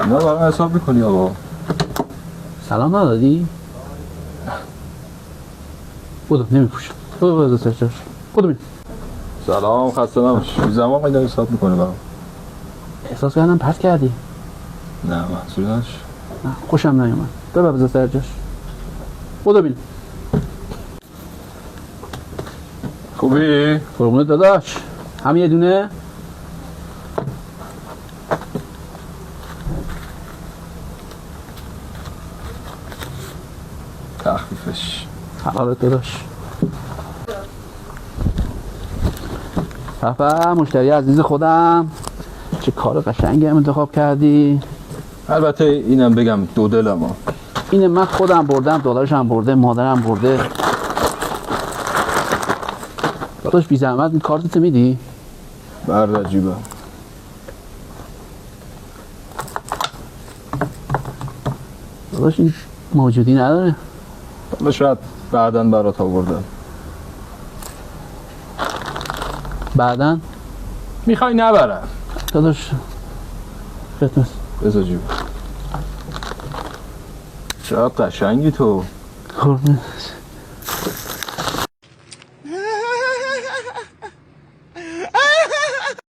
نه برای حساب میکنی آقا. سلام ندادی؟ بودم نمیپوشم. بودم سرچاش. بودم. سلام خسته نباش. بی زمان قیده حساب میکنی برام. احساس کردم پرت کردی. نه منظوری نش. نه خوشم نیومد. بذار سرچاش. بودم. خوبی؟ قربونت داداش. همین یه دونه. تخفیفش. حالت داداش. پپا مشتری عزیز خودم، چه کار قشنگی هم انتخاب کردی. البته اینم بگم دو دلم ها. اینه من خودم بردم، دلارش هم برده، مادرم برده. داداش بی زحمت این کارتت میدی؟ بر عجیبه. داداش این موجودی نداره. حالا شاید بعداً برات آوردم. بعداً میخوای نبرم. داداش ختمس بذار جیب. چقدر قشنگی تو. قربونت.